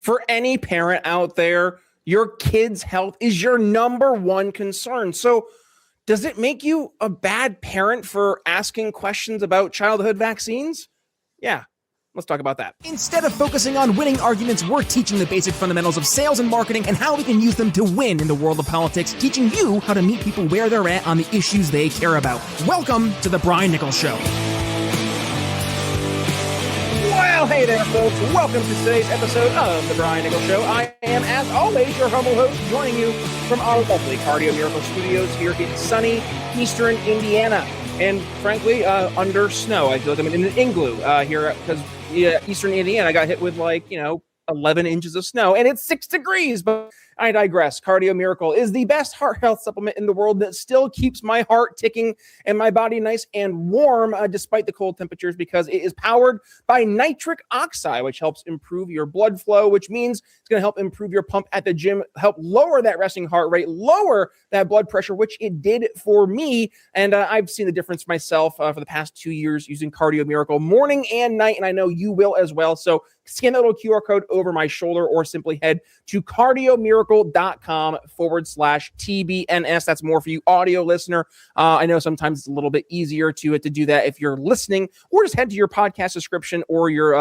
For any parent out there, your kid's health is your number one concern. So does it make you a bad parent for asking questions about childhood vaccines? Yeah, let's talk about that. Instead of focusing on winning arguments, we're teaching the basic fundamentals of sales and marketing and how we can use them to win in the world of politics, teaching you how to meet people where they're at on the issues they care about. Welcome to The Brian Nichols Show. Well, hey there, folks. Welcome to today's episode of The Brian Nichols Show. I am, as always, your humble host, joining you from our lovely Cardio Miracle Studios here in sunny Eastern Indiana. And frankly, under snow. I feel like I'm in an igloo here because Eastern Indiana got hit with 11 inches of snow, and it's 6 degrees, but I digress. Cardio Miracle is the best heart health supplement in the world that still keeps my heart ticking and my body nice and warm despite the cold temperatures, because it is powered by nitric oxide, which helps improve your blood flow, which means it's going to help improve your pump at the gym, help lower that resting heart rate, lower that blood pressure, which it did for me. And I've seen the difference myself for the past 2 years using Cardio Miracle morning and night, and I know you will as well. So scan that little QR code over my shoulder or simply head to cardiomiracle.com/TBNS. That's more for you audio listener. I know sometimes it's a little bit easier to do that if you're listening, or just head to your podcast description or your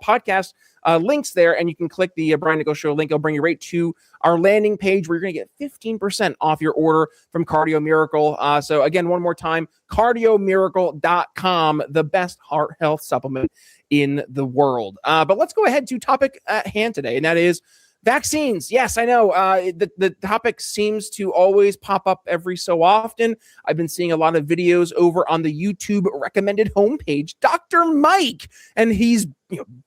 podcast links there, and you can click the Brian Nichols Show link. It'll bring you right to our landing page where you're going to get 15% off your order from Cardio Miracle. So again, one more time, cardiomiracle.com, the best heart health supplement in the world. But let's go ahead to topic at hand today, and that is vaccines. Yes, I know the topic seems to always pop up every so often. I've been seeing a lot of videos over on the YouTube recommended homepage, Dr. Mike, and he's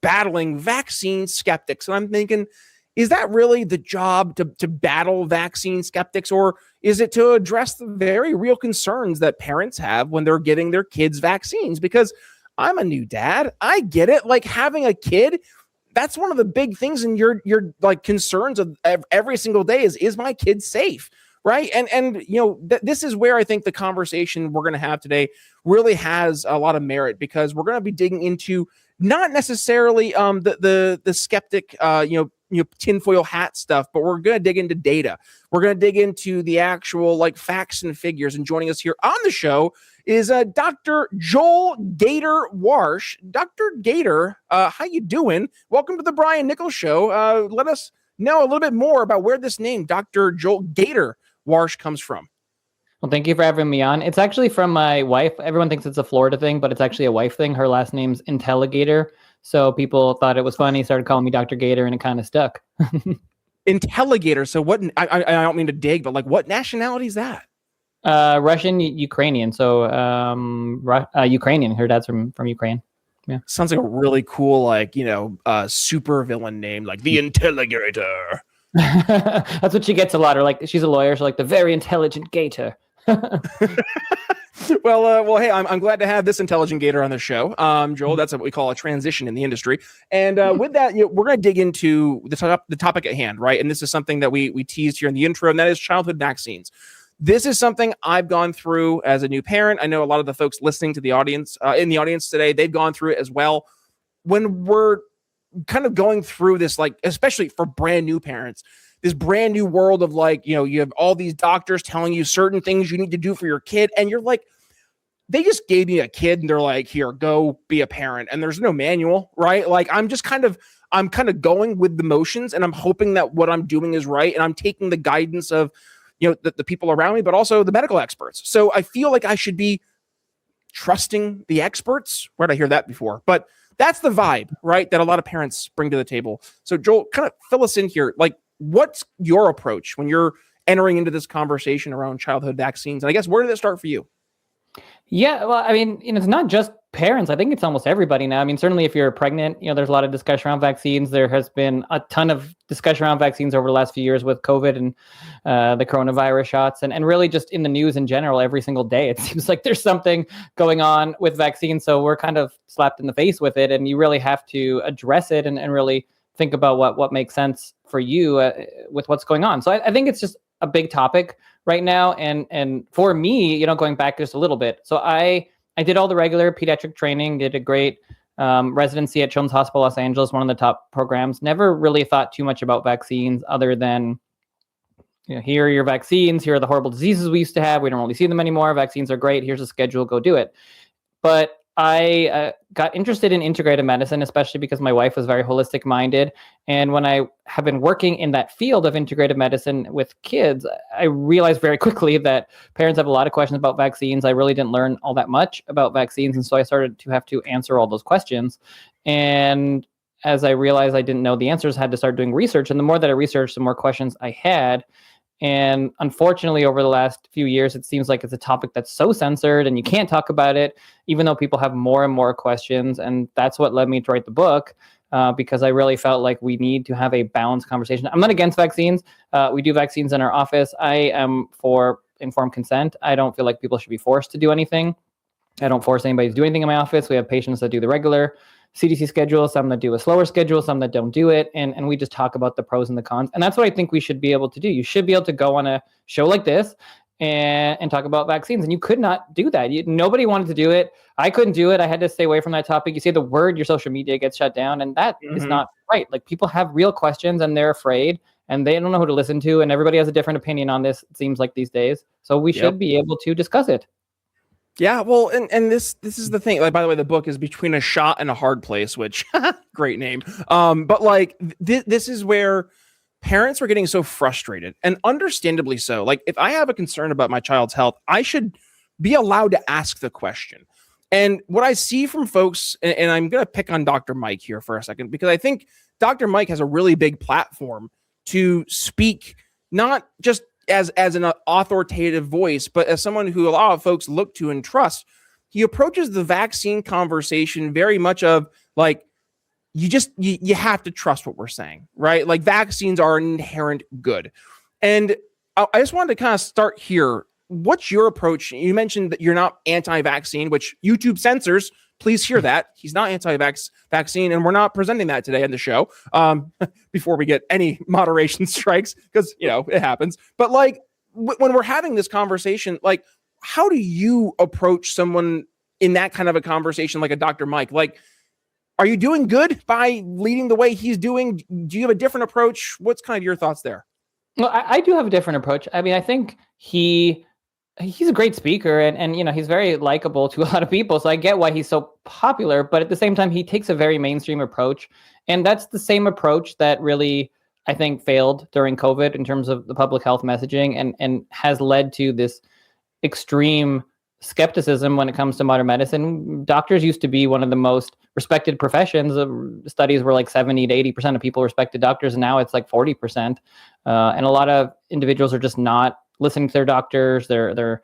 battling vaccine skeptics. And I'm thinking, is that really the job to battle vaccine skeptics, or is it to address the very real concerns that parents have when they're giving their kids vaccines? Because I'm a new dad. I get it. Like, having a kid, that's one of the big things in your like concerns of every single day is my kid safe, right? And this is where I think the conversation we're going to have today really has a lot of merit, because we're going to be digging into not necessarily the skeptic tinfoil hat stuff, but we're going to dig into data. We're going to dig into the actual facts and figures. And joining us here on the show is Dr. Joel Gator Warsh. Dr. Gator, how you doing? Welcome to the Brian Nichols Show. Let us know a little bit more about where this name, Dr. Joel Gator Warsh, comes from. Well, thank you for having me on. It's actually from my wife. Everyone thinks it's a Florida thing, but it's actually a wife thing. Her last name's Intelligator. So people thought it was funny, started calling me Dr. Gator, and it kind of stuck. Intelligator. So what, I don't mean to dig, but what nationality is that? Russian, Ukrainian. So Ukrainian. Her dad's from Ukraine. Yeah. Sounds like a really cool, super villain name, like the Intelligator. That's what she gets a lot. Or she's a lawyer, so the very intelligent Gator. Well, hey, I'm glad to have this intelligent Gator on the show. Joel, that's what we call a transition in the industry. And with that, we're going to dig into the topic at hand, right? And this is something that we teased here in the intro, and that is childhood vaccines. This is something I've gone through as a new parent. I know a lot of the folks listening to the audience, in the audience today, they've gone through it as well. When we're kind of going through this, especially for brand new parents, this brand new world of you have all these doctors telling you certain things you need to do for your kid. And you're like, they just gave me a kid and they're like, here, go be a parent. And there's no manual, right? I'm kind of going with the motions, and I'm hoping that what I'm doing is right. And I'm taking the guidance of, the people around me, but also the medical experts. So I feel like I should be trusting the experts. Where did I hear that before? But that's the vibe, right, that a lot of parents bring to the table. So Joel, kind of fill us in here. What's your approach when you're entering into this conversation around childhood vaccines? And I guess, where did it start for you? Yeah, well, I mean, it's not just parents. I think it's almost everybody now. I mean, certainly if you're pregnant, there's a lot of discussion around vaccines. There has been a ton of discussion around vaccines over the last few years with COVID and the coronavirus shots, and really just in the news in general, every single day, it seems like there's something going on with vaccines. So we're kind of slapped in the face with it, and you really have to address it and really think about what makes sense for you with what's going on. So I think it's just a big topic right now. And for me, going back just a little bit. So I did all the regular pediatric training, did a great residency at Children's Hospital Los Angeles, one of the top programs. Never really thought too much about vaccines other than, here are your vaccines. Here are the horrible diseases we used to have. We don't really see them anymore. Vaccines are great. Here's a schedule. Go do it. But I got interested in integrative medicine, especially because my wife was very holistic minded. And when I have been working in that field of integrative medicine with kids, I realized very quickly that parents have a lot of questions about vaccines. I really didn't learn all that much about vaccines. And so I started to have to answer all those questions. And as I realized I didn't know the answers, I had to start doing research. And the more that I researched, the more questions I had. And unfortunately, over the last few years, it seems like it's a topic that's so censored and you can't talk about it, even though people have more and more questions. And that's what led me to write the book, because I really felt like we need to have a balanced conversation. I'm not against vaccines. We do vaccines in our office. I am for informed consent. I don't feel like people should be forced to do anything. I don't force anybody to do anything in my office. We have patients that do the regular CDC schedule, some that do a slower schedule, some that don't do it. And we just talk about the pros and the cons. And that's what I think we should be able to do. You should be able to go on a show like this and talk about vaccines. And you could not do that. Nobody wanted to do it. I couldn't do it. I had to stay away from that topic. You say the word, your social media gets shut down. And that is not right. Like, people have real questions and they're afraid and they don't know who to listen to. And everybody has a different opinion on this, it seems like, these days. So we should be able to discuss it. Yeah, well, and this is the thing. Like, by the way, the book is Between a Shot and a Hard Place, which great name. But like this is where parents are getting so frustrated, and understandably so. Like, if I have a concern about my child's health, I should be allowed to ask the question. And what I see from folks, and I'm going to pick on Dr. Mike here for a second, because I think Dr. Mike has a really big platform to speak, not just as an authoritative voice, but as someone who a lot of folks look to and trust. He approaches the vaccine conversation very much of like, you have to trust what we're saying, right? Like, vaccines are an inherent good. And I just wanted to kind of start here. What's your approach? You mentioned that you're not anti-vaccine, which YouTube censors. Please hear that. He's not anti-vaccine, and we're not presenting that today on the show before we get any moderation strikes, because, it happens. But like, when we're having this conversation, like, how do you approach someone in that kind of a conversation, like a Dr. Mike? Like, are you doing good by leading the way he's doing? Do you have a different approach? What's kind of your thoughts there? Well, I do have a different approach. I mean, I think he's a great speaker and he's very likable to a lot of people. So I get why he's so popular, but at the same time, he takes a very mainstream approach. And that's the same approach that really, I think, failed during COVID in terms of the public health messaging and has led to this extreme skepticism when it comes to modern medicine. Doctors used to be one of the most respected professions. Studies were like 70 to 80% of people respected doctors. And now it's like 40%. And a lot of individuals are just not listening to their doctors. They're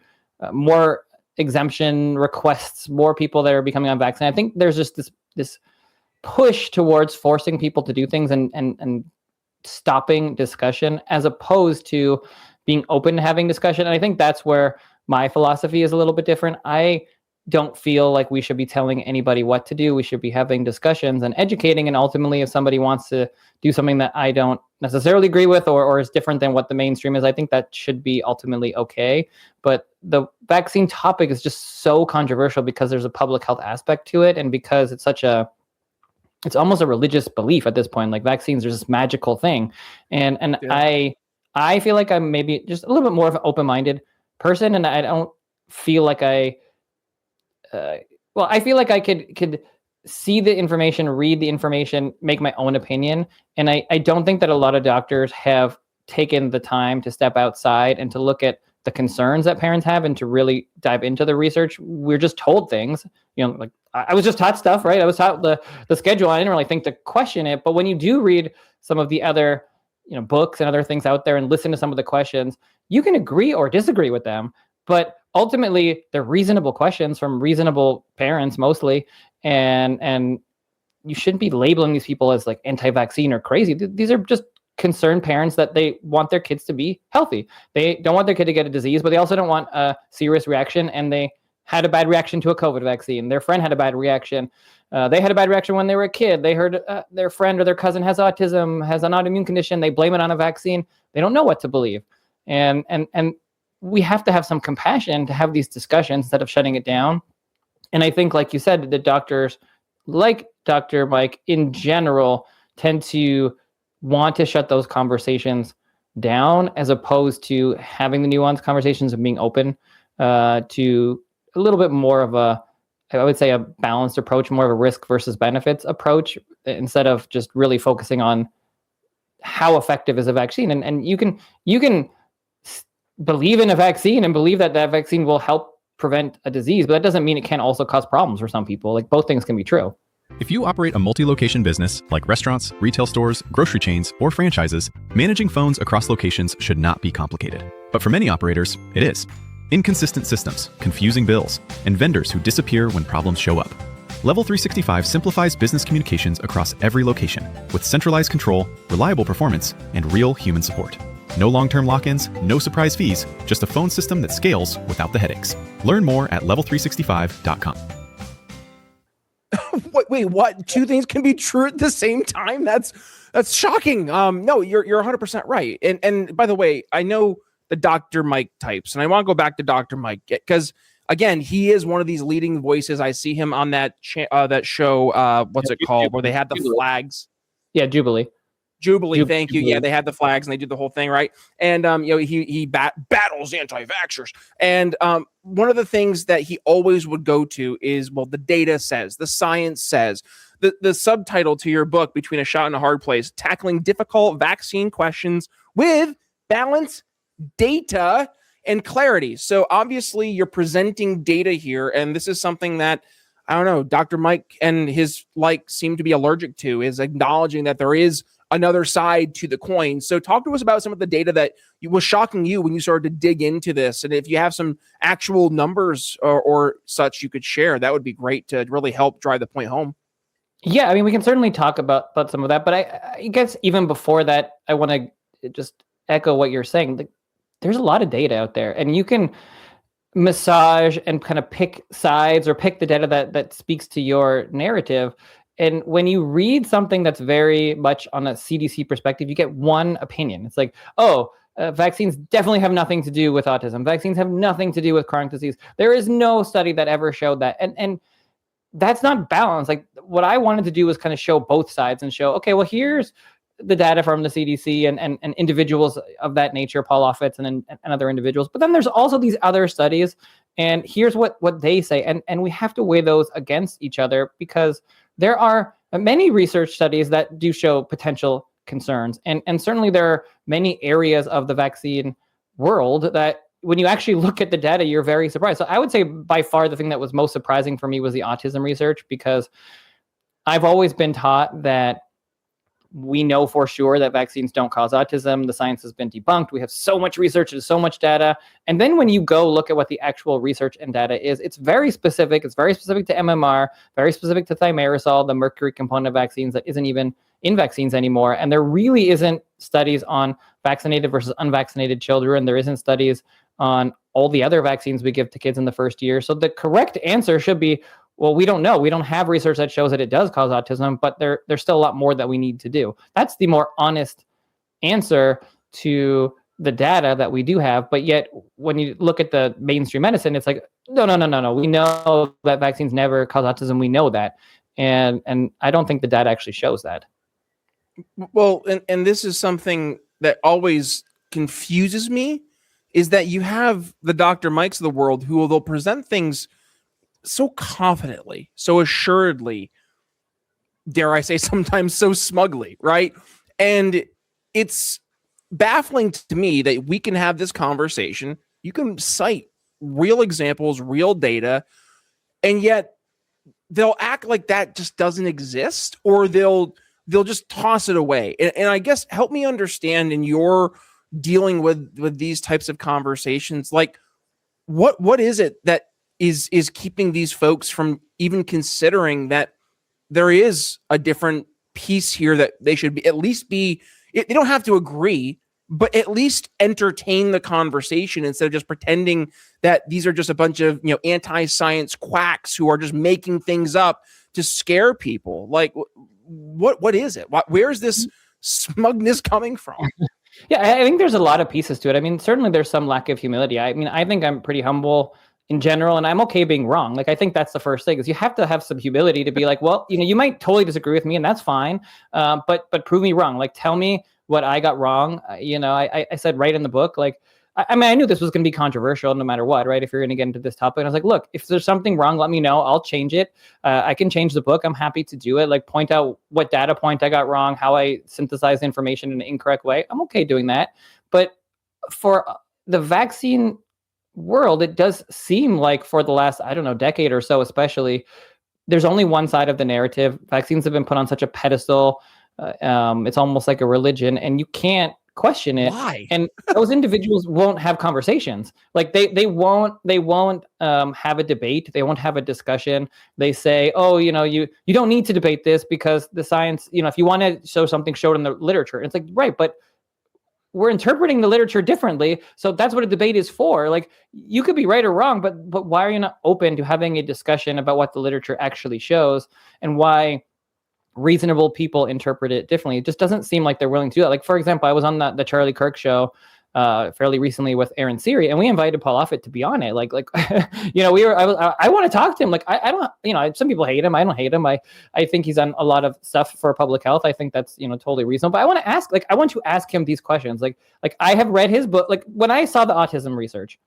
more exemption requests, more people that are becoming unvaccinated. I think there's just this push towards forcing people to do things and stopping discussion, as opposed to being open to having discussion. And I think that's where my philosophy is a little bit different. I don't feel like we should be telling anybody what to do. We should be having discussions and educating. And ultimately, if somebody wants to do something that I don't necessarily agree with or is different than what the mainstream is, I think that should be ultimately okay. But the vaccine topic is just so controversial because there's a public health aspect to it. And because it's it's almost a religious belief at this point. Like, vaccines are this magical thing. And yeah. I feel like I'm maybe just a little bit more of an open-minded person. And I don't feel like I feel like I could see the information, read the information, make my own opinion. And I don't think that a lot of doctors have taken the time to step outside and to look at the concerns that parents have and to really dive into the research. We're just told things, like I was just taught stuff, right? I was taught the schedule. I didn't really think to question it. But when you do read some of the other, books and other things out there and listen to some of the questions, you can agree or disagree with them. But ultimately, they're reasonable questions from reasonable parents mostly. And you shouldn't be labeling these people as like anti-vaccine or crazy. These are just concerned parents that they want their kids to be healthy. They don't want their kid to get a disease, but they also don't want a serious reaction. And they had a bad reaction to a COVID vaccine. Their friend had a bad reaction. They had a bad reaction when they were a kid. They heard their friend or their cousin has autism, has an autoimmune condition. They blame it on a vaccine. They don't know what to believe. And we have to have some compassion to have these discussions instead of shutting it down. And I think, like you said, the doctors like Dr. Mike in general tend to want to shut those conversations down, as opposed to having the nuanced conversations and being open to a little bit more of I would say a balanced approach, more of a risk versus benefits approach, instead of just really focusing on how effective is a vaccine. And you can believe in a vaccine and believe that vaccine will help prevent a disease, but that doesn't mean it can't also cause problems for some people. Like, both things can be true. If you operate a multi-location business like restaurants, retail stores, grocery chains, or franchises, managing phones across locations should not be complicated. But for many operators, it is. Inconsistent systems, confusing bills, and vendors who disappear when problems show up. Level 365 simplifies business communications across every location with centralized control, reliable performance, and real human support. No long-term lock-ins, no surprise fees, just a phone system that scales without the headaches. Learn more at level365.com. Wait, what? Two things can be true at the same time? That's shocking. No, you're 100% right. And by the way, I know the Dr. Mike types, and I want to go back to Dr. Mike because again, he is one of these leading voices. I see him on that show. What's it called? Where they had the flags. Yeah, Jubilee. Thank you. Yeah, they had the flags and they did the whole thing, right? And he battles anti-vaxxers. And one of the things that he always would go to is, well, the data says, the science says. The subtitle to your book, Between a Shot and a Hard Place, tackling difficult vaccine questions with balance, data, and clarity. So obviously you're presenting data here, and this is something that, I don't know, Dr. Mike and his seem to be allergic to, is acknowledging that there is another side to the coin. So talk to us about some of the data that was shocking you when you started to dig into this. And if you have some actual numbers or such you could share, that would be great to really help drive the point home. Yeah, I mean, we can certainly talk about some of that, but I guess even before that, I want to just echo what you're saying. There's a lot of data out there, and you can massage and kind of pick sides or pick the data that speaks to your narrative. And when you read something that's very much on a CDC perspective, you get one opinion. It's like, vaccines definitely have nothing to do with autism. Vaccines have nothing to do with chronic disease. There is no study that ever showed that. And that's not balanced. Like, what I wanted to do was kind of show both sides and show, okay, well, here's the data from the CDC and individuals of that nature, Paul Offit's and other individuals. But then there's also these other studies, and here's what they say. And we have to weigh those against each other, because there are many research studies that do show potential concerns. And certainly there are many areas of the vaccine world that when you actually look at the data, you're very surprised. So I would say by far the thing that was most surprising for me was the autism research, because I've always been taught that we know for sure that vaccines don't cause autism. The science has been debunked. We have so much research and so much data. And then when you go look at what the actual research and data is, it's very specific. It's very specific to MMR, very specific to thimerosal, the mercury component of vaccines that isn't even in vaccines anymore. And there really isn't studies on vaccinated versus unvaccinated children. There isn't studies on all the other vaccines we give to kids in the first year. So the correct answer should be, well, we don't know. We don't have research that shows that it does cause autism, but there's still a lot more that we need to do. That's the more honest answer to the data that we do have. But yet, when you look at the mainstream medicine, it's like, no. We know that vaccines never cause autism. We know that. And I don't think the data actually shows that. Well, and this is something that always confuses me, is that you have the Dr. Mikes of the world who will present things so confidently, so assuredly, dare I say sometimes so smugly, right? And it's baffling to me that we can have this conversation. You can cite real examples, real data, and yet they'll act like that just doesn't exist, or they'll just toss it away. And I guess help me understand, in your dealing with these types of conversations, like what is it that is keeping these folks from even considering that there is a different piece here, that they should be at least they don't have to agree, but at least entertain the conversation, instead of just pretending that these are just a bunch of anti-science quacks who are just making things up to scare people. Like, what is it? Where is this smugness coming from? Yeah, I think there's a lot of pieces to it. I mean, certainly there's some lack of humility. I mean, I think I'm pretty humble in general, and I'm okay being wrong. Like, I think that's the first thing, is you have to have some humility to be like, well, you might totally disagree with me, and that's fine, but prove me wrong. Like, tell me what I got wrong. I said right in the book, like, I mean, I knew this was going to be controversial no matter what, right? If you're going to get into this topic, and I was like, look, if there's something wrong, let me know. I'll change it. I can change the book. I'm happy to do it. Like, point out what data point I got wrong, how I synthesized information in an incorrect way. I'm okay doing that. But for the vaccine world, it does seem like for the last, I don't know, decade or so, especially, there's only one side of the narrative. Vaccines have been put on such a pedestal. It's almost like a religion, and you can't question it. Why? And those individuals won't have conversations. Like, they won't have a debate. They won't have a discussion. They say, oh, you don't need to debate this because the science, if you want to show something, show it in the literature. And it's like, right, but we're interpreting the literature differently. So that's what a debate is for. Like, you could be right or wrong, but why are you not open to having a discussion about what the literature actually shows and why reasonable people interpret it differently? It just doesn't seem like they're willing to do that. Like, for example, I was on the Charlie Kirk show fairly recently with Aaron Siri, and we invited Paul Offit to be on it. Like, I want to talk to him. Like, I don't, some people hate him. I don't hate him. I think he's done a lot of stuff for public health. I think that's, totally reasonable. But I want to ask him these questions. Like I have read his book. Like, when I saw the autism research,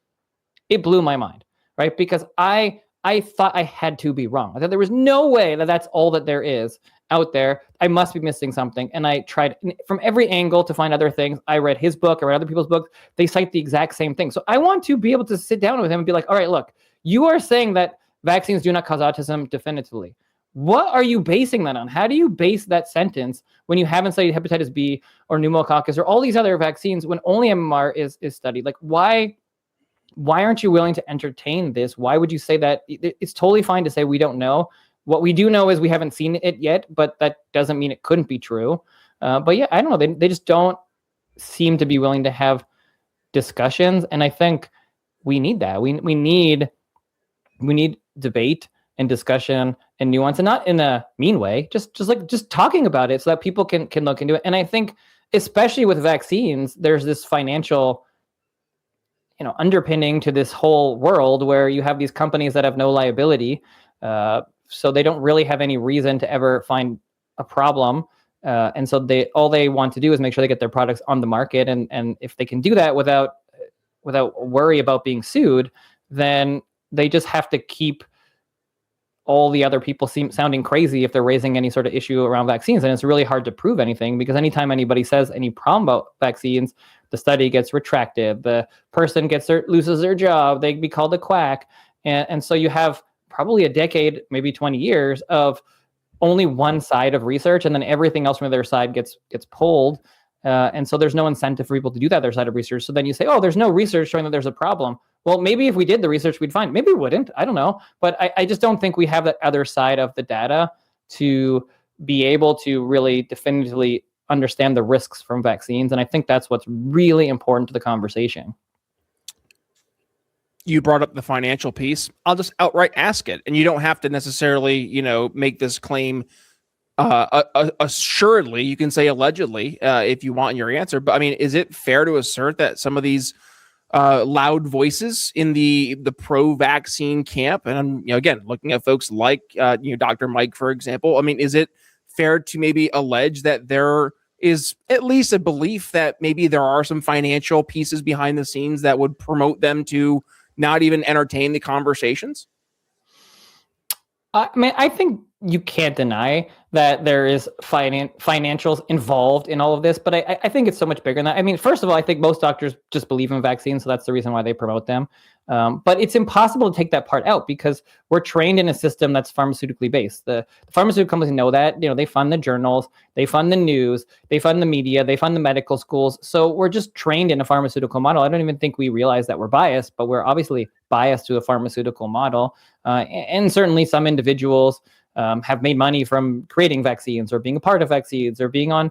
it blew my mind, right? Because I thought I had to be wrong. I thought there was no way that that's all that there is out there. I must be missing something. And I tried from every angle to find other things. I read his book, I read other people's books. They cite the exact same thing. So I want to be able to sit down with him and be like, all right, look, you are saying that vaccines do not cause autism definitively. What are you basing that on? How do you base that sentence when you haven't studied hepatitis B or pneumococcus or all these other vaccines when only MMR is studied? Like, why aren't you willing to entertain this? Why would you say that? It's totally fine to say we don't know. What we do know is we haven't seen it yet, but that doesn't mean it couldn't be true. But yeah, I don't know. They just don't seem to be willing to have discussions. And I think we need that. We need debate and discussion and nuance, and not in a mean way, just talking about it so that people can look into it. And I think especially with vaccines, there's this financial underpinning to this whole world where you have these companies that have no liability. So they don't really have any reason to ever find a problem. And so all they want to do is make sure they get their products on the market. And if they can do that without worry about being sued, then they just have to keep all the other people sounding crazy if they're raising any sort of issue around vaccines. And it's really hard to prove anything, because anytime anybody says any problem about vaccines, the study gets retracted, the person loses their job, they'd be called a quack. And so you have probably a decade, maybe 20 years of only one side of research, and then everything else from the other side gets pulled. And so there's no incentive for people to do that other side of research. So then you say, oh, there's no research showing that there's a problem. Well, maybe if we did the research, we'd find. Maybe we wouldn't. I don't know. But I just don't think we have that other side of the data to be able to really definitively understand the risks from vaccines. And I think that's what's really important to the conversation. You brought up the financial piece. I'll just outright ask it. And you don't have to necessarily, make this claim assuredly. You can say allegedly if you want in your answer. But I mean, is it fair to assert that some of these loud voices in the pro-vaccine camp, and I'm again looking at folks like Dr. Mike, for example, I mean, is it fair to maybe allege that there is at least a belief that maybe there are some financial pieces behind the scenes that would promote them to not even entertain the conversations? I mean, I think you can't deny that there is financials involved in all of this, but I think it's so much bigger than that. I mean, first of all, I think most doctors just believe in vaccines, so that's the reason why they promote them. But it's impossible to take that part out because we're trained in a system that's pharmaceutically based. The pharmaceutical companies know that. They fund the journals, they fund the news, they fund the media, they fund the medical schools. So we're just trained in a pharmaceutical model. I don't even think we realize that we're biased, but we're obviously biased to a pharmaceutical model. And certainly some individuals have made money from creating vaccines or being a part of vaccines or being on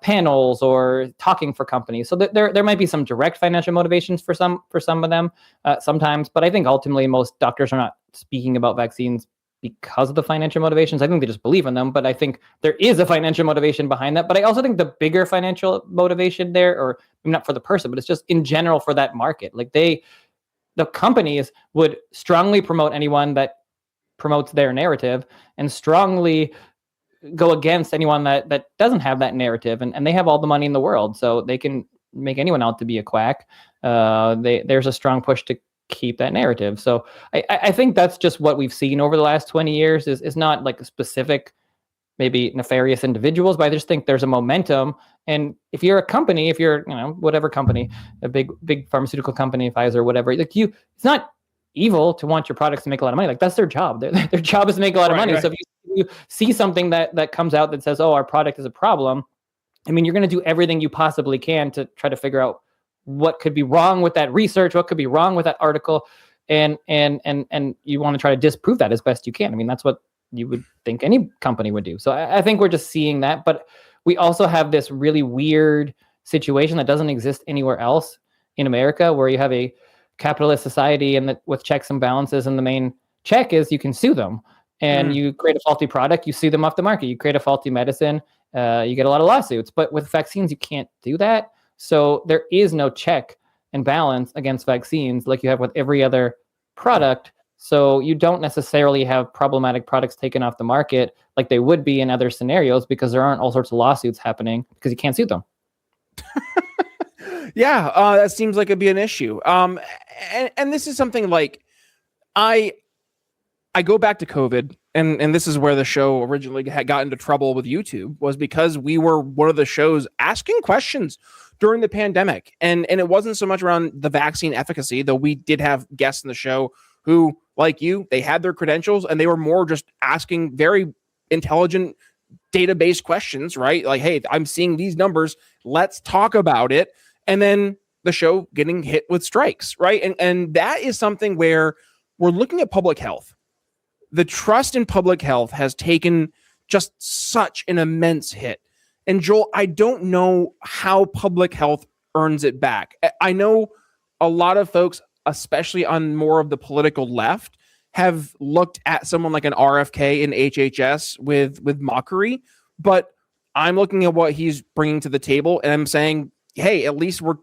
panels or talking for companies. So there might be some direct financial motivations for some of them sometimes, but I think ultimately most doctors are not speaking about vaccines because of the financial motivations. I think they just believe in them, but I think there is a financial motivation behind that. But I also think the bigger financial motivation there, or not for the person, but it's just in general for that market. Like they the companies would strongly promote anyone that promotes their narrative and strongly go against anyone that doesn't have that narrative. And they have all the money in the world, so they can make anyone out to be a quack. There's a strong push to keep that narrative. So I think that's just what we've seen over the last 20 years is not like a specific, maybe nefarious individuals, but I just think there's a momentum. And if you're a company, if you're, whatever company, a big pharmaceutical company, Pfizer, whatever, like it's not evil to want your products to make a lot of money. Like that's their job. Their job is to make a lot of money. Right. So if you see something that comes out that says, oh, our product is a problem, I mean, you're going to do everything you possibly can to try to figure out what could be wrong with that research, what could be wrong with that article, and you want to try to disprove that as best you can. I mean, that's what you would think any company would do. So I think we're just seeing that, but we also have this really weird situation that doesn't exist anywhere else in America, where you have a capitalist society and with checks and balances, and the main check is you can sue them, and you create a faulty product, you sue them off the market. You create a faulty medicine, you get a lot of lawsuits. But with vaccines, you can't do that. So there is no check and balance against vaccines like you have with every other product. So you don't necessarily have problematic products taken off the market like they would be in other scenarios, because there aren't all sorts of lawsuits happening because you can't sue them. Yeah, that seems like it'd be an issue. And this is something like I go back to COVID, and this is where the show originally had got into trouble with YouTube, was because we were one of the shows asking questions during the pandemic. And it wasn't so much around the vaccine efficacy, though we did have guests in the show who, like you, they had their credentials and they were more just asking very intelligent database questions, right? Like, hey, I'm seeing these numbers, let's talk about it. And then the show getting hit with strikes, right? And that is something where we're looking at public health. The trust in public health has taken just such an immense hit. And Joel, I don't know how public health earns it back. I know a lot of folks, especially on more of the political left, have looked at someone like an RFK in HHS with mockery, but I'm looking at what he's bringing to the table, and I'm saying, hey, at least we're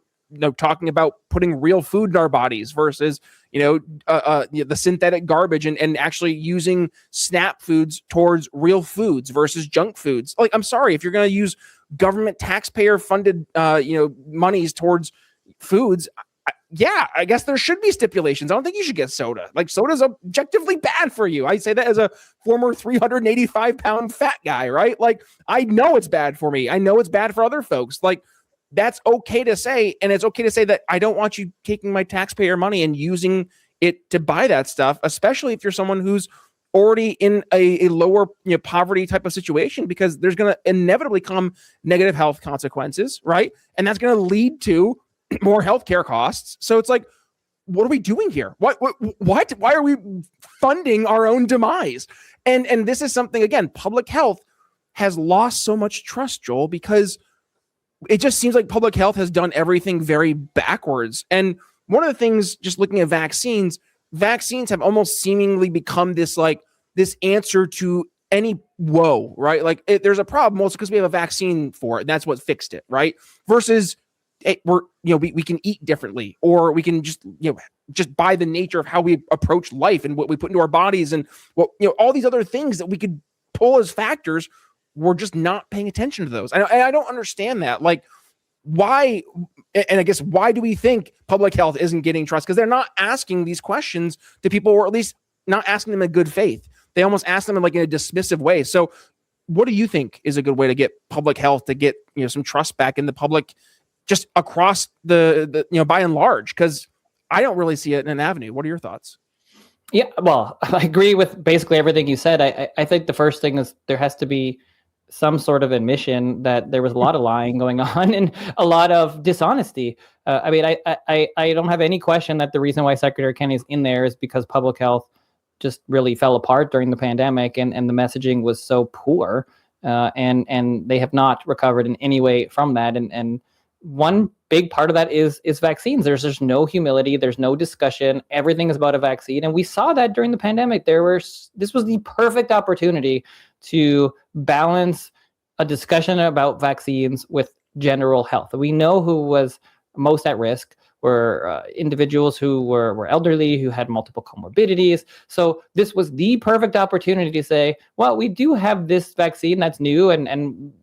talking about putting real food in our bodies versus the synthetic garbage, and actually using SNAP foods towards real foods versus junk foods. Like, I'm sorry, if you're going to use government taxpayer funded monies towards foods, I guess there should be stipulations. I don't think you should get soda. Like, soda's objectively bad for you. I say that as a former 385-pound fat guy, right? Like, I know it's bad for me. I know it's bad for other folks. Like, that's okay to say. And it's okay to say that I don't want you taking my taxpayer money and using it to buy that stuff, especially if you're someone who's already in a lower poverty type of situation, because there's going to inevitably come negative health consequences, right? And that's going to lead to more healthcare costs. So it's like, what are we doing here? Why are we funding our own demise? And this is something, again, public health has lost so much trust, Joel, because it just seems like public health has done everything very backwards. And one of the things, just looking at vaccines have almost seemingly become this answer to any woe, right? Like, there's a problem, well, it's because we have a vaccine for it, and that's what fixed it, right? Versus, hey, we can eat differently, or we can just by the nature of how we approach life and what we put into our bodies, and all these other things that we could pull as factors, we're just not paying attention to those. And I don't understand that. Like, why? And I guess, why do we think public health isn't getting trust? Because they're not asking these questions to people, or at least not asking them in good faith. They almost ask them in a dismissive way. So what do you think is a good way to get public health to get some trust back in the public, just across the by and large? Because I don't really see it in an avenue. What are your thoughts? Yeah, well, I agree with basically everything you said. I think the first thing is there has to be some sort of admission that there was a lot of lying going on and a lot of dishonesty. I mean, I don't have any question that the reason why Secretary Kenny's in there is because public health just really fell apart during the pandemic, and the messaging was so poor, and they have not recovered in any way from that. And one big part of that is vaccines. There's just no humility. There's no discussion. Everything is about a vaccine. And we saw that during the pandemic. This was the perfect opportunity to balance a discussion about vaccines with general health. We know who was most at risk, were individuals who were elderly, who had multiple comorbidities. So this was the perfect opportunity to say, well, we do have this vaccine that's new, and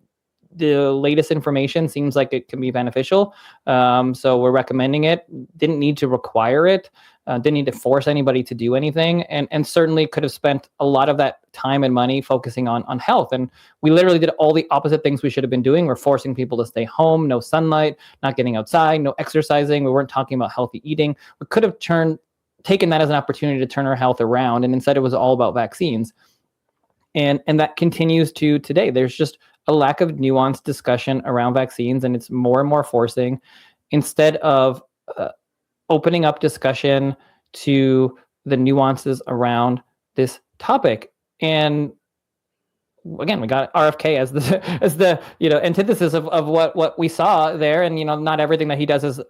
the latest information seems like it can be beneficial. So we're recommending it. Didn't need to require it. Didn't need to force anybody to do anything. And certainly could have spent a lot of that time and money focusing on health. And we literally did all the opposite things we should have been doing. We're forcing people to stay home, no sunlight, not getting outside, no exercising. We weren't talking about healthy eating. We could have taken that as an opportunity to turn our health around. And instead it was all about vaccines. And that continues to today. There's just a lack of nuanced discussion around vaccines, and it's more and more forcing instead of opening up discussion to the nuances around this topic. And again, we got RFK as the antithesis of what we saw there. And not everything that he does is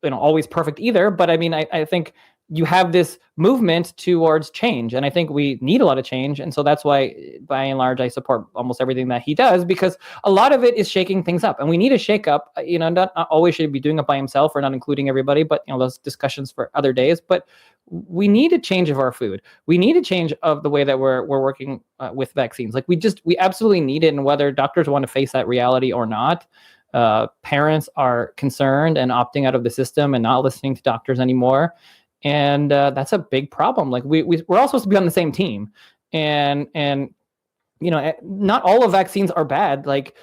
always perfect either. But I mean, I think you have this movement towards change, and I think we need a lot of change. And so that's why, by and large, I support almost everything that he does, because a lot of it is shaking things up, and we need a shake up. Not always should he be doing it by himself or not including everybody, but those discussions for other days. But we need a change of our food. We need a change of the way that we're working with vaccines. Like we absolutely need it, and whether doctors want to face that reality or not, parents are concerned and opting out of the system and not listening to doctors anymore. And that's a big problem. Like we're all supposed to be on the same team, and not all of vaccines are bad. Like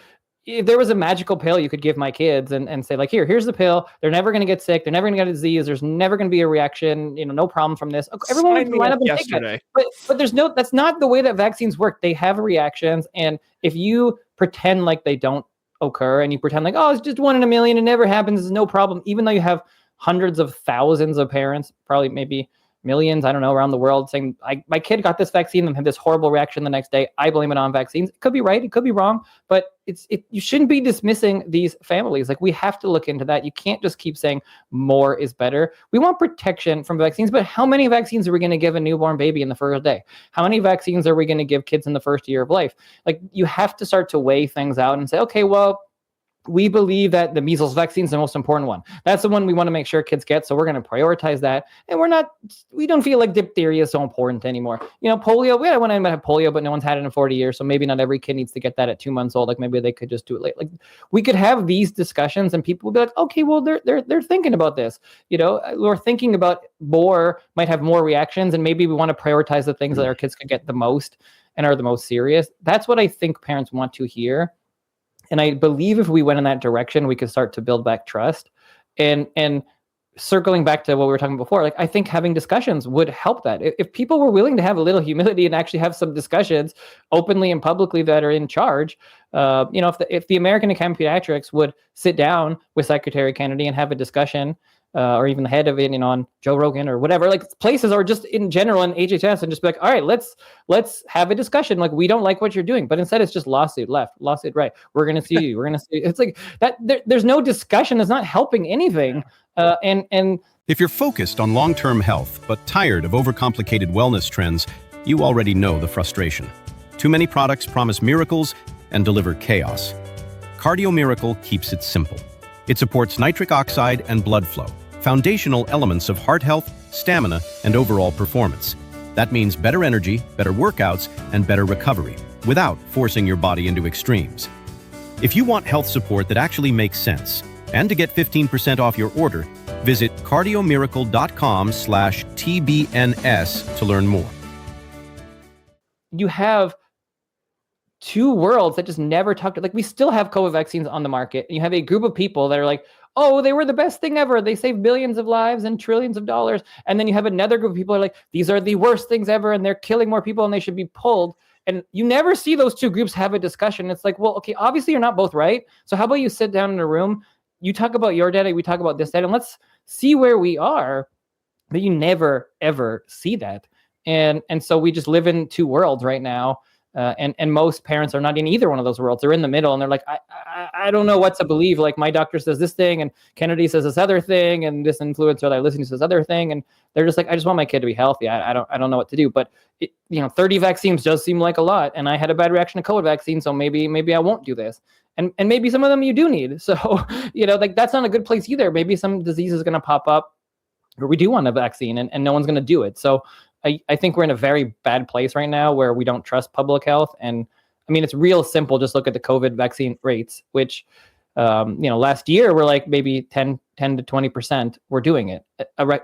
if there was a magical pill you could give my kids and say, like, here's the pill, they're never going to get sick, they're never going to get a disease, there's never going to be a reaction, no problem from this. Everyone would line up and take it. But that's not the way that vaccines work. They have reactions, and if you pretend like they don't occur, and you pretend like, oh, it's just 1 in a million, it never happens, it's no problem, even though you have hundreds of thousands of parents, probably maybe millions, I don't know, around the world saying, my kid got this vaccine and had this horrible reaction the next day, I blame it on vaccines. It could be right, it could be wrong, but you shouldn't be dismissing these families. Like, we have to look into that. You can't just keep saying more is better. We want protection from vaccines, but how many vaccines are we going to give a newborn baby in the first day? How many vaccines are we going to give kids in the first year of life? Like, you have to start to weigh things out and say, okay, well, we believe that the measles vaccine is the most important one. That's the one we want to make sure kids get. So we're going to prioritize that. And we don't feel like diphtheria is so important anymore. Polio, we had one to have polio, but no one's had it in 40 years. So maybe not every kid needs to get that at 2 months old. Like, maybe they could just do it late. Like, we could have these discussions and people will be like, okay, well, they're thinking about this. We're thinking about might have more reactions, and maybe we want to prioritize the things that our kids could get the most and are the most serious. That's what I think parents want to hear. And I believe if we went in that direction, we could start to build back trust. And circling back to what we were talking before, like, I think having discussions would help that. If people were willing to have a little humility and actually have some discussions openly and publicly that are in charge, if the American Academy of Pediatrics would sit down with Secretary Kennedy and have a discussion, or even the head of it, on Joe Rogan or whatever, like places, or just in general in HHS, and just be like, all right, let's have a discussion. Like, we don't like what you're doing, but instead it's just lawsuit left, lawsuit right. We're going to sue you. We're going to sue you. It's like that. There's no discussion. It's not helping anything. And if you're focused on long-term health, but tired of overcomplicated wellness trends, you already know the frustration. Too many products promise miracles and deliver chaos. Cardio Miracle keeps it simple. It supports nitric oxide and blood flow, foundational elements of heart health, stamina, and overall performance. That means better energy, better workouts, and better recovery, without forcing your body into extremes. If you want health support that actually makes sense, and to get 15% off your order, visit cardiomiracle.com/TBNS to learn more. You have two worlds that just never talk to, like, we still have COVID vaccines on the market. And you have a group of people that are like, oh, they were the best thing ever. They saved billions of lives and trillions of dollars. And then you have another group of people that are like, these are the worst things ever, and they're killing more people and they should be pulled. And you never see those two groups have a discussion. It's like, well, okay, obviously you're not both right. So how about you sit down in a room, you talk about your data, we talk about this data, and let's see where we are. But you never, ever see that. And so we just live in two worlds right now. And most parents are not in either one of those worlds. They're in the middle, and they're like, I don't know what to believe. Like, my doctor says this thing, and Kennedy says this other thing, and this influencer that I listen to says this other thing, and they're just like, I just want my kid to be healthy. I don't know what to do. But 30 vaccines does seem like a lot, and I had a bad reaction to COVID vaccine, so maybe I won't do this. And maybe some of them you do need. So like, that's not a good place either. Maybe some disease is going to pop up where we do want a vaccine, and no one's going to do it. So I think we're in a very bad place right now where we don't trust public health. And I mean, it's real simple. Just look at the COVID vaccine rates, which, last year we're like maybe 10 to 20% were doing it,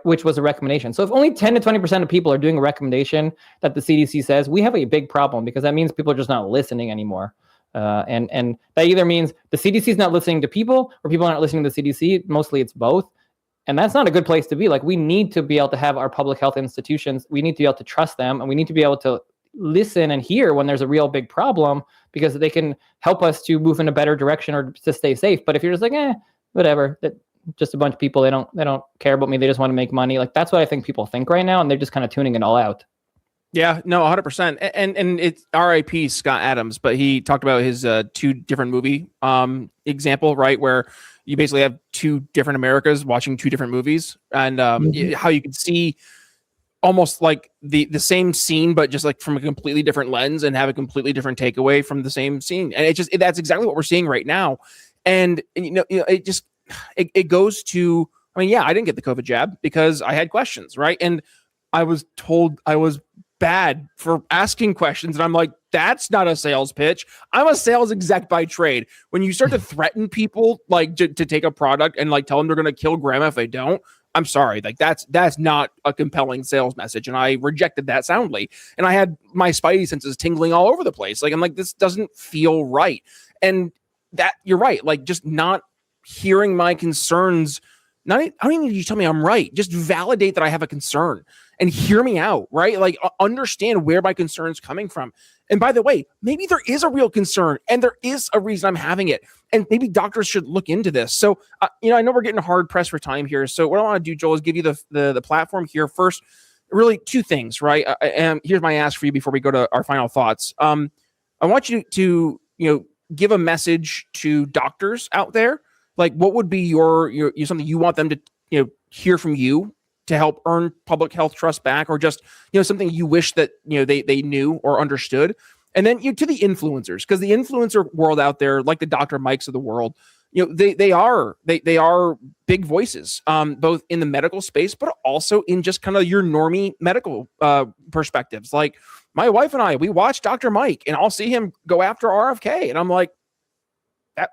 which was a recommendation. So if only 10 to 20% of people are doing a recommendation that the CDC says, we have a big problem, because that means people are just not listening anymore. And that either means the CDC is not listening to people, or people aren't listening to the CDC. Mostly it's both. And that's not a good place to be. Like, we need to be able to have our public health institutions. We need to be able to trust them, and we need to be able to listen and hear when there's a real big problem, because they can help us to move in a better direction or to stay safe. But if you're just like, whatever, that just a bunch of people, they don't care about me. They just want to make money. Like, that's what I think people think right now. And they're just kind of tuning it all out. Yeah, no, 100%. And it's RIP Scott Adams, but he talked about his two different movie example, right? Where you basically have two different Americas watching two different movies, and how you can see almost like the same scene, but just like from a completely different lens, and have a completely different takeaway from the same scene. And that's exactly what we're seeing right now. And it goes to, I mean, yeah, I didn't get the COVID jab because I had questions, right? And I was told I was bad for asking questions, and I'm like, that's not a sales pitch. I'm a sales exec by trade. When you start to threaten people, like to take a product and like tell them they're going to kill grandma if they don't, I'm sorry, like that's not a compelling sales message. And I rejected that soundly, and I had my spidey senses tingling all over the place. Like, I'm like, this doesn't feel right. And that, you're right, like, just not hearing my concerns. I don't even need you to tell me I'm right. Just validate that I have a concern and hear me out, right? Like, understand where my concern is coming from. And by the way, maybe there is a real concern, and there is a reason I'm having it. And maybe doctors should look into this. So, I know we're getting hard pressed for time here. So what I want to do, Joel, is give you the platform here. First, really two things, right? And here's my ask for you before we go to our final thoughts. I want you to give a message to doctors out there. Like, what would be your something you want them to hear from you to help earn public health trust back, or just something you wish that they knew or understood. And then to the influencers, because the influencer world out there, like the Dr. Mikes of the world, they are big voices, both in the medical space, but also in just kind of your normie medical perspectives. Like, my wife and I, we watch Dr. Mike, and I'll see him go after RFK, and I'm like,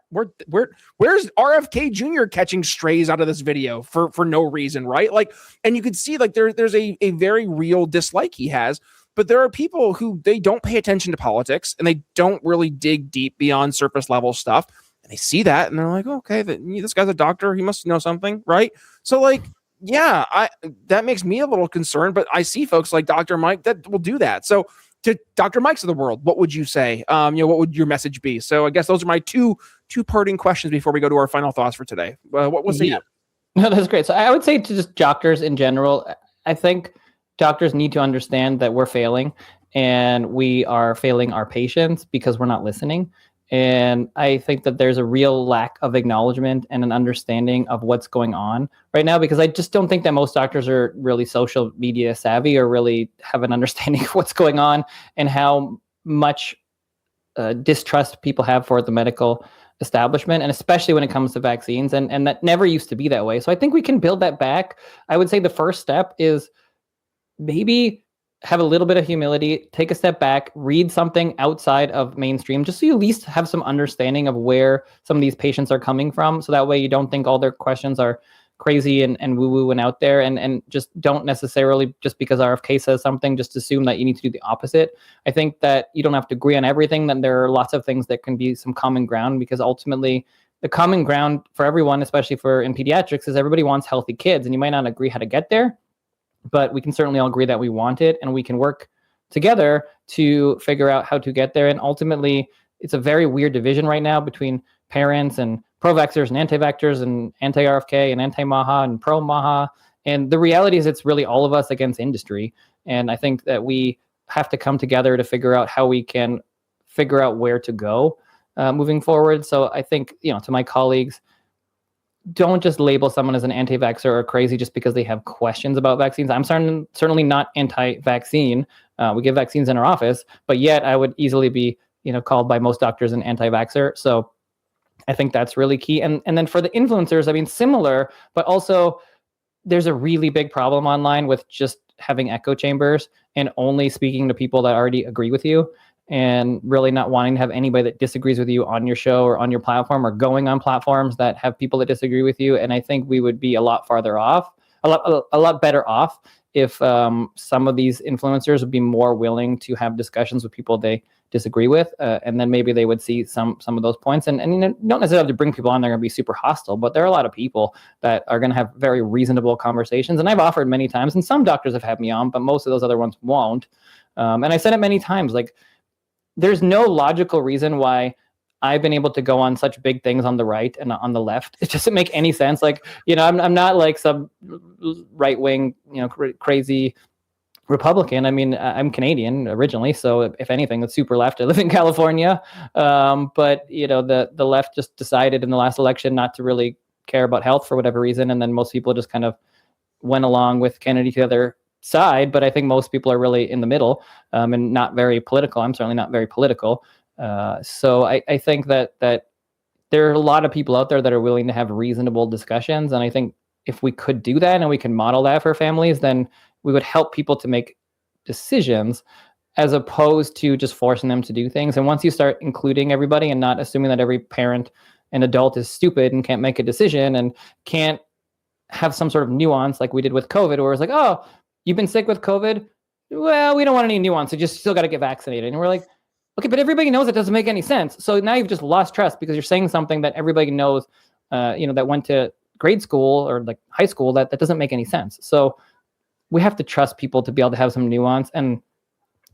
where's RFK Jr. catching strays out of this video for no reason, right? Like, and you could see like there's a very real dislike he has, but there are people who, they don't pay attention to politics, and they don't really dig deep beyond surface level stuff, and they see that and they're like, okay, this guy's a doctor, he must know something, right? So like, yeah, that makes me a little concerned, but I see folks like Dr. Mike that will do that. So to Dr. Mikes of the world, what would you say? What would your message be? So I guess those are my two parting questions before we go to our final thoughts for today. What was it? No, that's great. So I would say to just doctors in general, I think doctors need to understand that we're failing, and we are failing our patients because we're not listening. And I think that there's a real lack of acknowledgement and an understanding of what's going on right now, because I just don't think that most doctors are really social media savvy, or really have an understanding of what's going on and how much distrust people have for the medical establishment, and especially when it comes to vaccines. And that never used to be that way. So I think we can build that back. I would say the first step is maybe have a little bit of humility, take a step back, read something outside of mainstream, just so you at least have some understanding of where some of these patients are coming from. So that way you don't think all their questions are crazy and woo-woo and out there, and just don't necessarily, just because RFK says something, just assume that you need to do the opposite. I think that you don't have to agree on everything, that there are lots of things that can be some common ground, because ultimately the common ground for everyone, especially in pediatrics, is everybody wants healthy kids, and you might not agree how to get there, but we can certainly all agree that we want it, and we can work together to figure out how to get there. And ultimately, it's a very weird division right now between parents and pro-vaxxers and anti-vaxxers and anti-RFK and anti-MAHA and pro-MAHA. And the reality is it's really all of us against industry. And I think that we have to come together to figure out how we can figure out where to go moving forward. So I think, to my colleagues, don't just label someone as an anti-vaxxer or crazy just because they have questions about vaccines. I'm certainly not anti-vaccine. We give vaccines in our office, but yet I would easily be, called by most doctors an anti-vaxxer. So I think that's really key. And then for the influencers, I mean, similar, but also there's a really big problem online with just having echo chambers and only speaking to people that already agree with you, and really not wanting to have anybody that disagrees with you on your show or on your platform, or going on platforms that have people that disagree with you. And I think we would be a lot better off if some of these influencers would be more willing to have discussions with people they disagree with, and then maybe they would see some of those points. And don't necessarily have to bring people on they're going to be super hostile, but there are a lot of people that are going to have very reasonable conversations. And I've offered many times, and some doctors have had me on, but most of those other ones won't. And I said it many times, like, there's no logical reason why I've been able to go on such big things on the right and on the left. It doesn't make any sense. Like, I'm not like some right-wing, crazy Republican. I mean, I'm Canadian originally, so if anything, it's super left. I live in California, but the left just decided in the last election not to really care about health for whatever reason, and then most people just kind of went along with Kennedy to the other side. But I think most people are really in the middle, and not very political. I'm certainly not very political. So I think that there are a lot of people out there that are willing to have reasonable discussions, and I think if we could do that and we can model that for families, then we would help people to make decisions as opposed to just forcing them to do things. And once you start including everybody and not assuming that every parent and adult is stupid and can't make a decision and can't have some sort of nuance like we did with COVID, where it's like, oh, you've been sick with COVID? Well, we don't want any nuance. You just still got to get vaccinated. And we're like, okay, but everybody knows it doesn't make any sense. So now you've just lost trust because you're saying something that everybody knows, that went to grade school or like high school, that doesn't make any sense. So we have to trust people to be able to have some nuance. And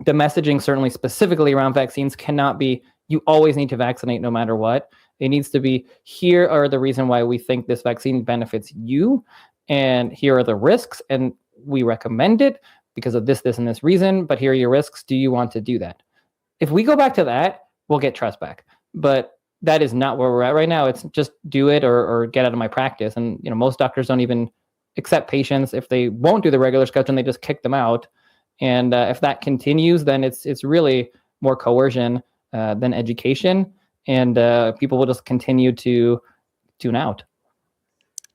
the messaging, certainly specifically around vaccines, cannot be, you always need to vaccinate no matter what. It needs to be, here are the reason why we think this vaccine benefits you, and here are the risks, and we recommend it because of this, and this reason, but here are your risks. Do you want to do that? If we go back to that, we'll get trust back. But that is not where we're at right now. It's just do it or get out of my practice. And most doctors don't even accept patients if they won't do the regular schedule, and they just kick them out. And if that continues, then it's really more coercion than education, and people will just continue to tune out.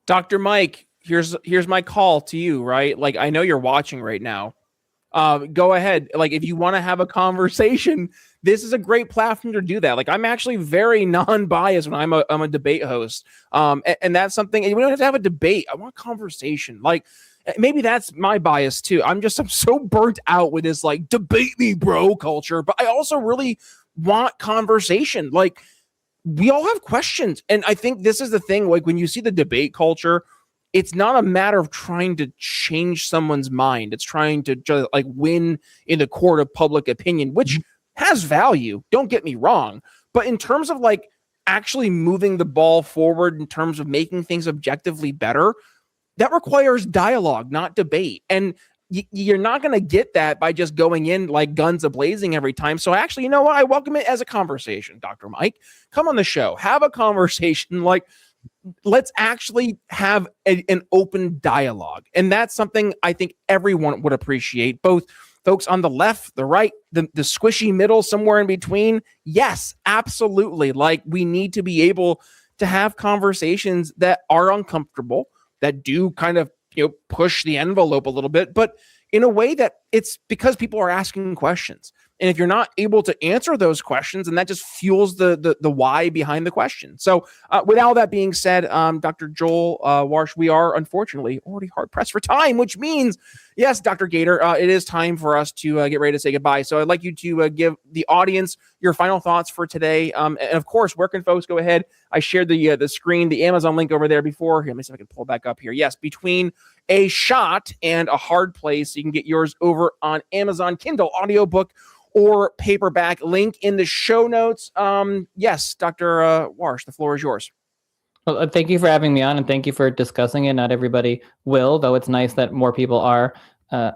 Dr. Mike, here's my call to you, right? Like, I know you're watching right now. Go ahead. Like, if you want to have a conversation, this is a great platform to do that. Like, I'm actually very non-biased when I'm a debate host. And that's something, and we don't have to have a debate. I want conversation. Like, maybe that's my bias too. I'm so burnt out with this, like, debate me, bro culture, but I also really want conversation. Like, we all have questions. And I think this is the thing, like, when you see the debate culture, it's not a matter of trying to change someone's mind. It's trying to like win in the court of public opinion, which has value. Don't get me wrong. But in terms of like actually moving the ball forward, in terms of making things objectively better, that requires dialogue, not debate. And you're not going to get that by just going in like guns a-blazing every time. So actually, you know what? I welcome it as a conversation, Dr. Mike. Come on the show. Have a conversation. Like, let's actually have an open dialogue. And that's something I think everyone would appreciate, both folks on the left, the right, the squishy middle, somewhere in between. Yes, absolutely. Like, we need to be able to have conversations that are uncomfortable, that do kind of, push the envelope a little bit, but in a way that it's because people are asking questions. And if you're not able to answer those questions, and that just fuels the why behind the question. So with all that being said, Dr. Joel Warsh, we are unfortunately already hard pressed for time, which means, yes, Dr. Gator, it is time for us to get ready to say goodbye. So I'd like you to give the audience your final thoughts for today. And of course, where can folks go ahead? I shared the screen, the Amazon link over there before. Here, let me see if I can pull back up here. Yes, Between a Shot and a Hard Place. You can get yours over on Amazon Kindle audiobook or paperback. Link in the show notes. Yes, Dr. Warsh, the floor is yours. Well, thank you for having me on, and thank you for discussing it. Not everybody will, though it's nice that more people are.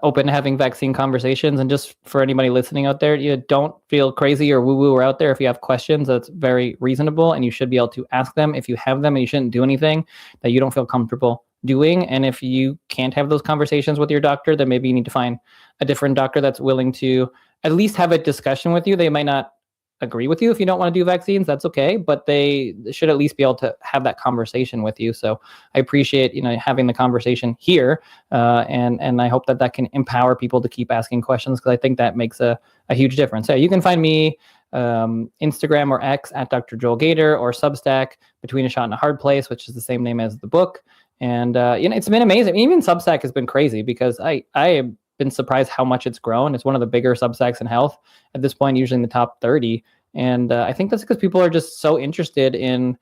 open to having vaccine conversations. And just for anybody listening out there, you don't feel crazy or woo-woo or out there. If you have questions, that's very reasonable, and you should be able to ask them if you have them, and you shouldn't do anything that you don't feel comfortable doing. And if you can't have those conversations with your doctor, then maybe you need to find a different doctor that's willing to at least have a discussion with you. They might not agree with you if you don't want to do vaccines. That's okay, but they should at least be able to have that conversation with you. So I appreciate having the conversation here, and I hope that can empower people to keep asking questions, because I think that makes a huge difference. So you can find me Instagram or X at Dr. Joel Gator, or Substack Between a Shot and a Hard Place, which is the same name as the book. And it's been amazing. Even Substack has been crazy, because I have been surprised how much it's grown. It's one of the bigger Substacks in health at this point, usually in the top 30. And I think that's because people are just so interested in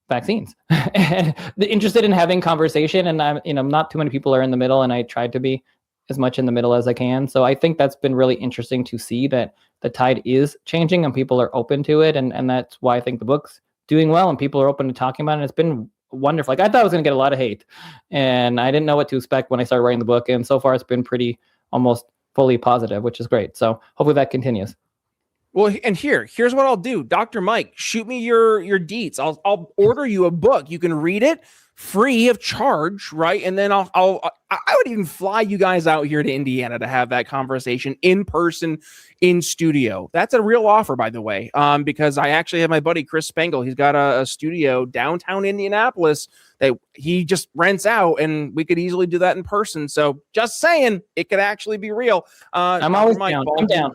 vaccines and interested in having conversation. And not too many people are in the middle, and I tried to be as much in the middle as I can. So I think that's been really interesting to see that the tide is changing and people are open to it. And that's why I think the book's doing well and people are open to talking about it. And it's been wonderful. Like, I thought I was going to get a lot of hate, and I didn't know what to expect when I started writing the book. And so far it's been pretty almost fully positive, which is great. So hopefully that continues. Well, and here's what I'll do. Dr. Mike, shoot me your deets. I'll order you a book. You can read it free of charge, right? And then I would even fly you guys out here to Indiana to have that conversation in person, in studio. That's a real offer, by the way, because I actually have my buddy Chris Spangle. He's got a studio downtown Indianapolis that he just rents out, and we could easily do that in person. So just saying, it could actually be real. I'm always down. I'm down.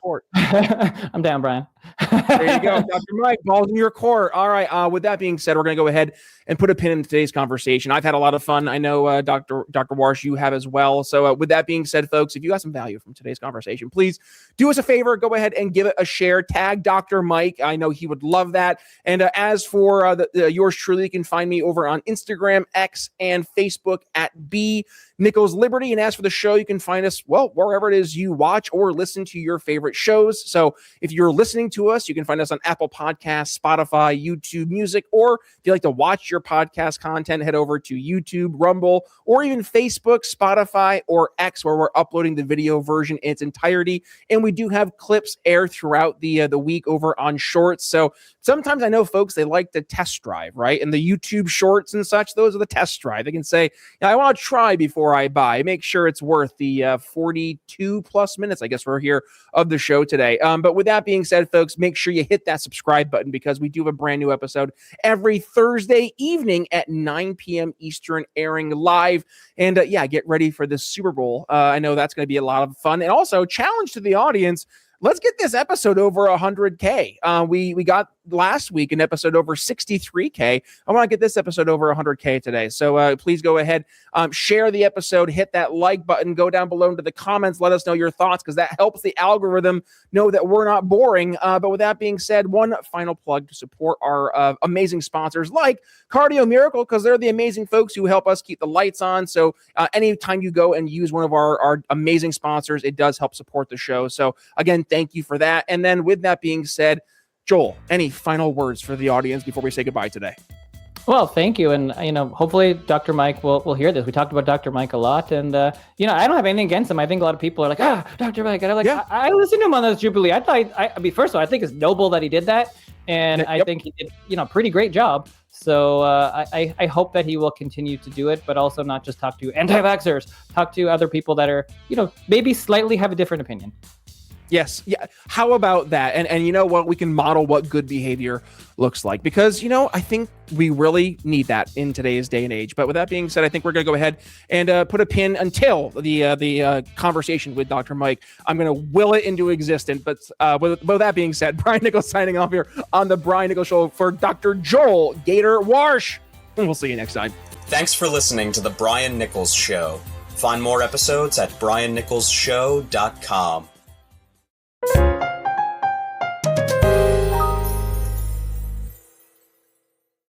I'm down, Brian. There you go, Dr. Mike, balls in your court. All right. With that being said, we're going to go ahead and put a pin in today's conversation. I've had a lot of fun. I know Dr. Warsh, you have as well. So with that being said, folks, if you got some value from today's conversation, please do us a favor. Go ahead and give it a share. Tag Dr. Mike. I know he would love that. And as for yours truly, you can find me over on Instagram, X, and Facebook at B Nichols Liberty. And as for the show, you can find us, well, wherever it is you watch or listen to your favorite shows. So if you're listening to us, you can find us on Apple Podcasts, Spotify, YouTube Music, or if you like to watch your podcast content, head over to YouTube, Rumble, or even Facebook, Spotify, or X, where we're uploading the video version in its entirety. And we do have clips air throughout the week over on Shorts. So sometimes I know folks, they like to test drive, right? And the YouTube Shorts and such, those are the test drive. They can say, I want to try before I buy. Make sure it's worth the 42 plus minutes, I guess we're here, of the show today. But with that being said, folks, make sure you hit that subscribe button, because we do have a brand new episode every Thursday evening at 9 p.m. Eastern, airing live. And get ready for the Super Bowl. I know that's going to be a lot of fun. And also, challenge to the audience, let's get this episode over 100K. We got last week an episode over 63K. I want to get this episode over 100K today. So please go ahead, share the episode, hit that like button, go down below into the comments, let us know your thoughts, because that helps the algorithm know that we're not boring. But with that being said, one final plug to support our amazing sponsors like Cardio Miracle, because they're the amazing folks who help us keep the lights on. So anytime you go and use one of our amazing sponsors, it does help support the show. So again, thank you for that. And then with that being said, Joel, any final words for the audience before we say goodbye today? Well, thank you. And, hopefully Dr. Mike will hear this. We talked about Dr. Mike a lot, and, I don't have anything against him. I think a lot of people are like, Dr. Mike. And I'm like, yeah. I listened to him on those Jubilee. First of all, I think it's noble that he did that. And I think he did, a pretty great job. So I hope that he will continue to do it, but also not just talk to anti-vaxxers, talk to other people that are, maybe slightly have a different opinion. Yes. Yeah. How about that? And you know what? We can model what good behavior looks like, because, I think we really need that in today's day and age. But with that being said, I think we're going to go ahead and put a pin until the conversation with Dr. Mike. I'm going to will it into existence. But with that being said, Brian Nichols signing off here on the Brian Nichols Show for Dr. Joel Gator Warsh. And we'll see you next time. Thanks for listening to the Brian Nichols Show. Find more episodes at briannicholsshow.com.